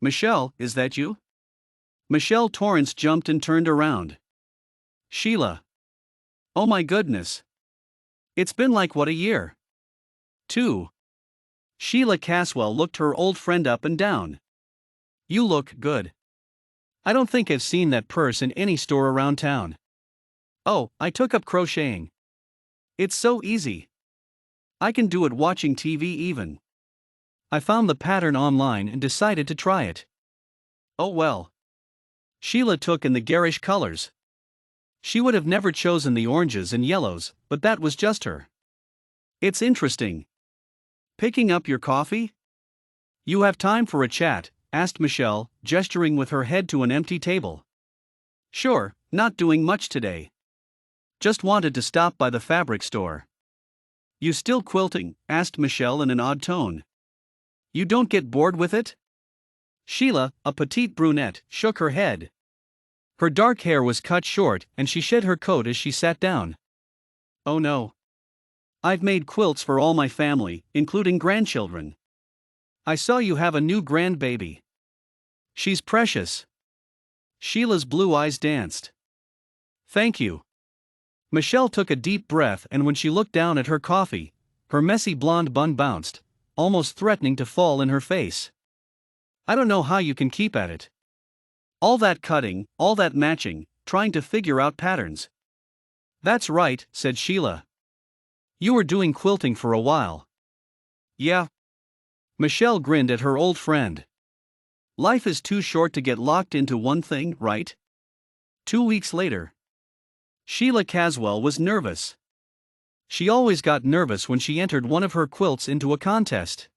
Michelle, is that you? Michelle Torrance jumped and turned around. Sheila. Oh my goodness. It's been like what, a year? 2. Sheila Caswell looked her old friend up and down. You look good. I don't think I've seen that purse in any store around town. Oh, I took up crocheting. It's so easy. I can do it watching TV even. I found the pattern online and decided to try it. Oh well. Sheila took in the garish colors. She would have never chosen the oranges and yellows, but that was just her. It's interesting. Picking up your coffee? You have time for a chat? Asked Michelle, gesturing with her head to an empty table. Sure, not doing much today. Just wanted to stop by the fabric store. You still quilting? Asked Michelle in an odd tone. You don't get bored with it? Sheila, a petite brunette, shook her head. Her dark hair was cut short and she shed her coat as she sat down. Oh no. I've made quilts for all my family, including grandchildren. I saw you have a new grandbaby. She's precious. Sheila's blue eyes danced. Thank you. Michelle took a deep breath, and when she looked down at her coffee, her messy blonde bun bounced, almost threatening to fall in her face. I don't know how you can keep at it. All that cutting, all that matching, trying to figure out patterns. That's right, said Sheila. You were doing quilting for a while. Yeah. Michelle grinned at her old friend. Life is too short to get locked into one thing, right? 2 weeks later. Sheila Caswell was nervous. She always got nervous when she entered one of her quilts into a contest.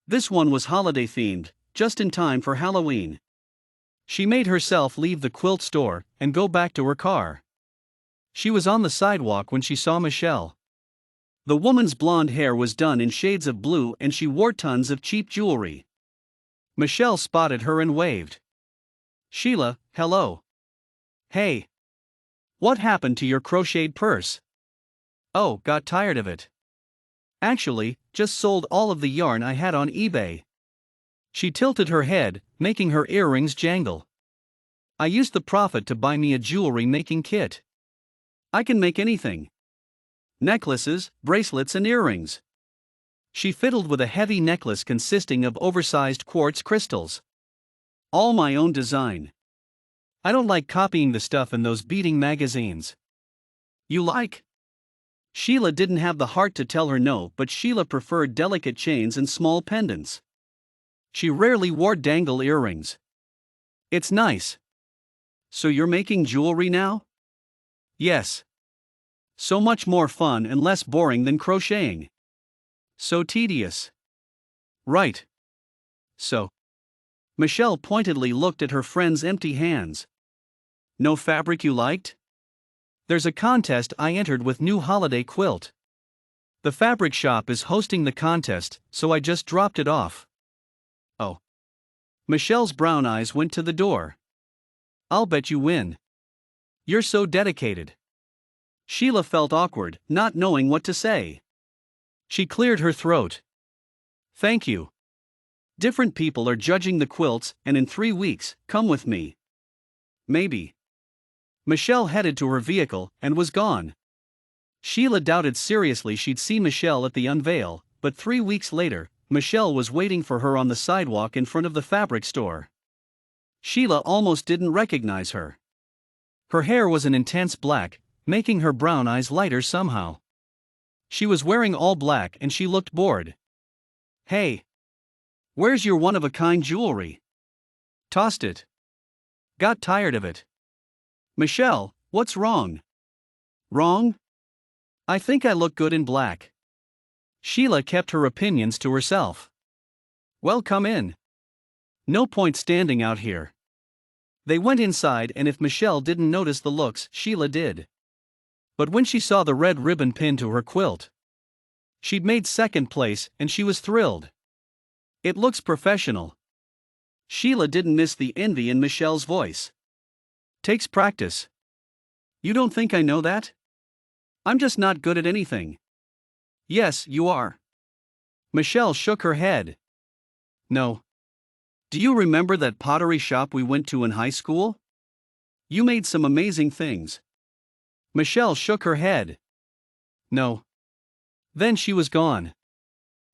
This one was holiday themed, just in time for Halloween. She made herself leave the quilt store and go back to her car. She was on the sidewalk when she saw Michelle. The woman's blonde hair was done in shades of blue and she wore tons of cheap jewelry. Michelle spotted her and waved. Sheila, hello. Hey. What happened to your crocheted purse? Oh, got tired of it. Actually, just sold all of the yarn I had on eBay. She tilted her head, making her earrings jangle. I used the profit to buy me a jewelry making kit. I can make anything. Necklaces, bracelets and earrings. She fiddled with a heavy necklace consisting of oversized quartz crystals. All my own design. I don't like copying the stuff in those beading magazines. You like? Sheila didn't have the heart to tell her no, but Sheila preferred delicate chains and small pendants. She rarely wore dangle earrings. It's nice. So you're making jewelry now? Yes. So much more fun and less boring than crocheting. So tedious. Right. So. Michelle pointedly looked at her friend's empty hands. No fabric you liked? There's a contest I entered with new holiday quilt. The fabric shop is hosting the contest, so I just dropped it off. Oh. Michelle's brown eyes went to the door. I'll bet you win. You're so dedicated. Sheila felt awkward, not knowing what to say. She cleared her throat. Thank you. Different people are judging the quilts, and in 3 weeks, come with me. Maybe. Michelle headed to her vehicle and was gone. Sheila doubted seriously she'd see Michelle at the unveil, but 3 weeks later, Michelle was waiting for her on the sidewalk in front of the fabric store. Sheila almost didn't recognize her. Her hair was an intense black, making her brown eyes lighter somehow. She was wearing all black and she looked bored. Hey. Where's your one-of-a-kind jewelry? Tossed it. Got tired of it. Michelle, what's wrong? Wrong? I think I look good in black. Sheila kept her opinions to herself. Well, come in. No point standing out here. They went inside, and if Michelle didn't notice the looks, Sheila did. But when she saw the red ribbon pinned to her quilt, she'd made second place and she was thrilled. It looks professional. Sheila didn't miss the envy in Michelle's voice. Takes practice. You don't think I know that? I'm just not good at anything. Yes, you are. Michelle shook her head. No. Do you remember that pottery shop we went to in high school? You made some amazing things. Michelle shook her head. No. Then she was gone.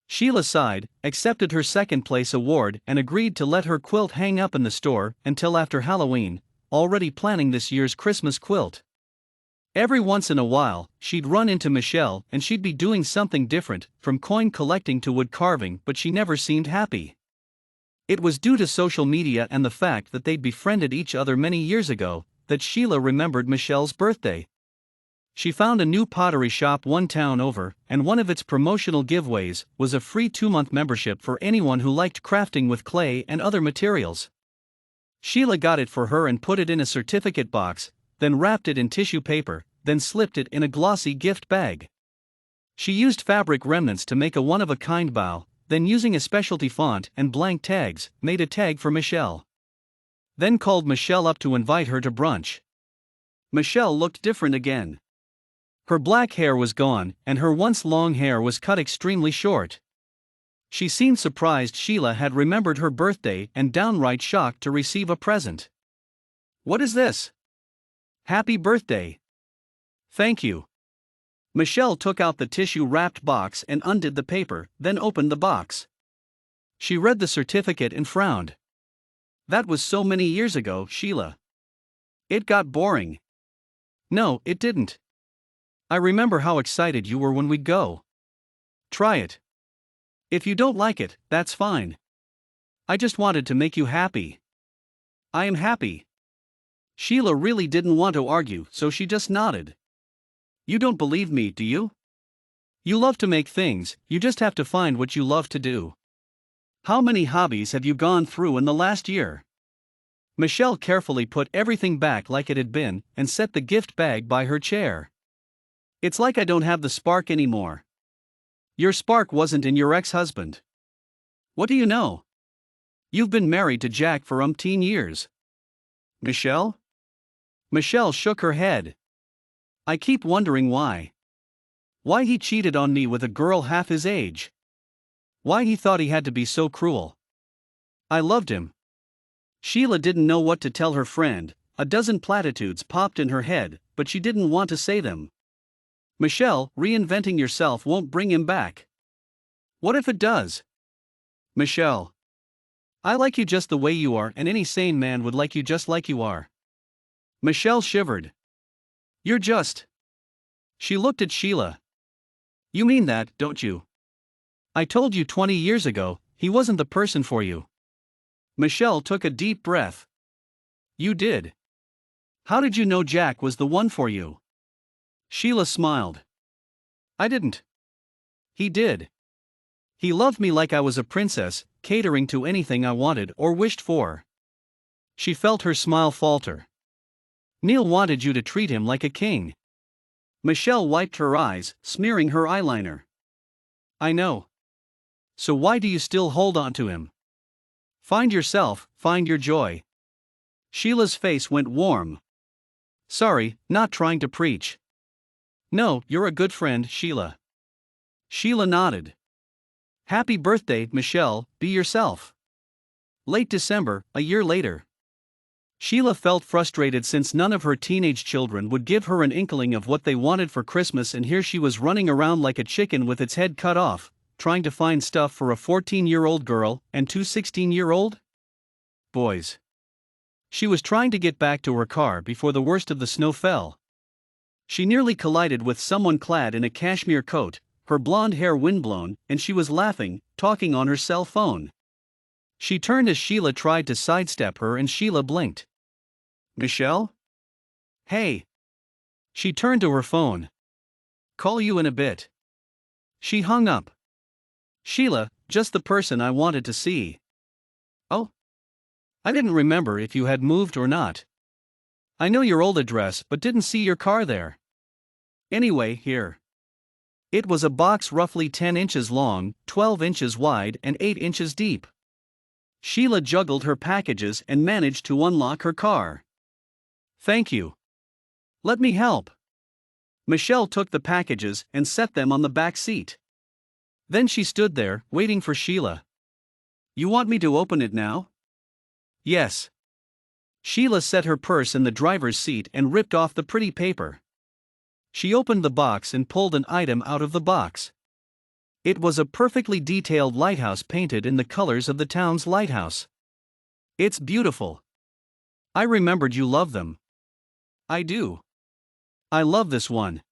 Sheila sighed, accepted her second place award, and agreed to let her quilt hang up in the store until after Halloween, already planning this year's Christmas quilt. Every once in a while, she'd run into Michelle and she'd be doing something different, from coin collecting to wood carving, but she never seemed happy. It was due to social media and the fact that they'd befriended each other many years ago that Sheila remembered Michelle's birthday. She found a new pottery shop one town over, and one of its promotional giveaways was a free 2-month membership for anyone who liked crafting with clay and other materials. Sheila got it for her and put it in a certificate box, then wrapped it in tissue paper, then slipped it in a glossy gift bag. She used fabric remnants to make a one-of-a-kind bow, then using a specialty font and blank tags, made a tag for Michelle. Then called Michelle up to invite her to brunch. Michelle looked different again. Her black hair was gone, and her once long hair was cut extremely short. She seemed surprised Sheila had remembered her birthday and downright shocked to receive a present. "What is this?" "Happy birthday." "Thank you." Michelle took out the tissue-wrapped box and undid the paper, then opened the box. She read the certificate and frowned. "That was so many years ago, Sheila. It got boring." "No, it didn't. I remember how excited you were when we'd go. Try it. If you don't like it, that's fine. I just wanted to make you happy." "I am happy." Sheila really didn't want to argue, so she just nodded. "You don't believe me, do you? You love to make things, you just have to find what you love to do. How many hobbies have you gone through in the last year?" Michelle carefully put everything back like it had been and set the gift bag by her chair. "It's like I don't have the spark anymore." "Your spark wasn't in your ex-husband. What do you know? You've been married to Jack for umpteen years." "Michelle?" Michelle shook her head. "I keep wondering why. Why he cheated on me with a girl half his age. Why he thought he had to be so cruel. I loved him." Sheila didn't know what to tell her friend. A dozen platitudes popped in her head, but she didn't want to say them. "Michelle, reinventing yourself won't bring him back." "What if it does?" "Michelle, I like you just the way you are, and any sane man would like you just like you are." Michelle shivered. "You're just..." She looked at Sheila. "You mean that, don't you? I told you 20 years ago, he wasn't the person for you." Michelle took a deep breath. "You did. How did you know Jack was the one for you?" Sheila smiled. "I didn't. He did. He loved me like I was a princess, catering to anything I wanted or wished for." She felt her smile falter. "Neil wanted you to treat him like a king." Michelle wiped her eyes, smearing her eyeliner. "I know. So why do you still hold on to him? Find yourself, find your joy." Sheila's face went warm. "Sorry, not trying to preach." "No, you're a good friend, Sheila." Sheila nodded. "Happy birthday, Michelle, be yourself." Late December, a year later. Sheila felt frustrated since none of her teenage children would give her an inkling of what they wanted for Christmas, and here she was running around like a chicken with its head cut off, trying to find stuff for a 14-year-old girl and 2 16-year-old boys. She was trying to get back to her car before the worst of the snow fell. She nearly collided with someone clad in a cashmere coat, her blonde hair windblown, and she was laughing, talking on her cell phone. She turned as Sheila tried to sidestep her and Sheila blinked. "Michelle? Hey." She turned to her phone. "Call you in a bit." She hung up. "Sheila, just the person I wanted to see." "Oh? I didn't remember if you had moved or not. I know your old address but didn't see your car there. Anyway, here." It was a box roughly 10 inches long, 12 inches wide, and 8 inches deep. Sheila juggled her packages and managed to unlock her car. "Thank you. Let me help." Michelle took the packages and set them on the back seat. Then she stood there, waiting for Sheila. "You want me to open it now?" Yes. Sheila set her purse in the driver's seat and ripped off the pretty paper. She opened the box and pulled an item out of the box. It was a perfectly detailed lighthouse painted in the colors of the town's lighthouse. It's beautiful. I remembered you love them. I do. I love this one.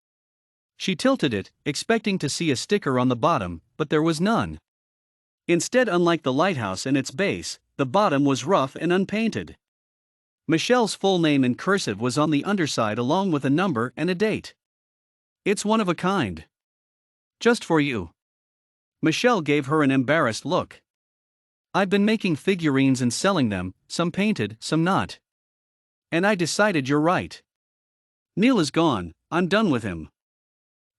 She tilted it, expecting to see a sticker on the bottom, but there was none. Instead, unlike the lighthouse and its base, the bottom was rough and unpainted. Michelle's full name in cursive was on the underside along with a number and a date. It's one of a kind. Just for you. Michelle gave her an embarrassed look. I've been making figurines and selling them, some painted, some not. And I decided you're right. Neil is gone, I'm done with him.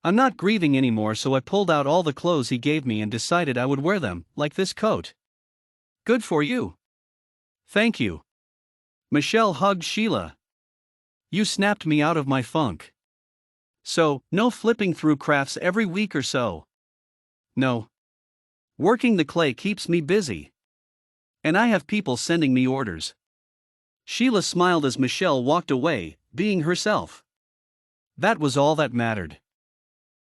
I'm not grieving anymore, so I pulled out all the clothes he gave me and decided I would wear them, like this coat. Good for you. Thank you. Michelle hugged Sheila. You snapped me out of my funk. So, no flipping through crafts every week or so. No. Working the clay keeps me busy. And I have people sending me orders. Sheila smiled as Michelle walked away, being herself. That was all that mattered.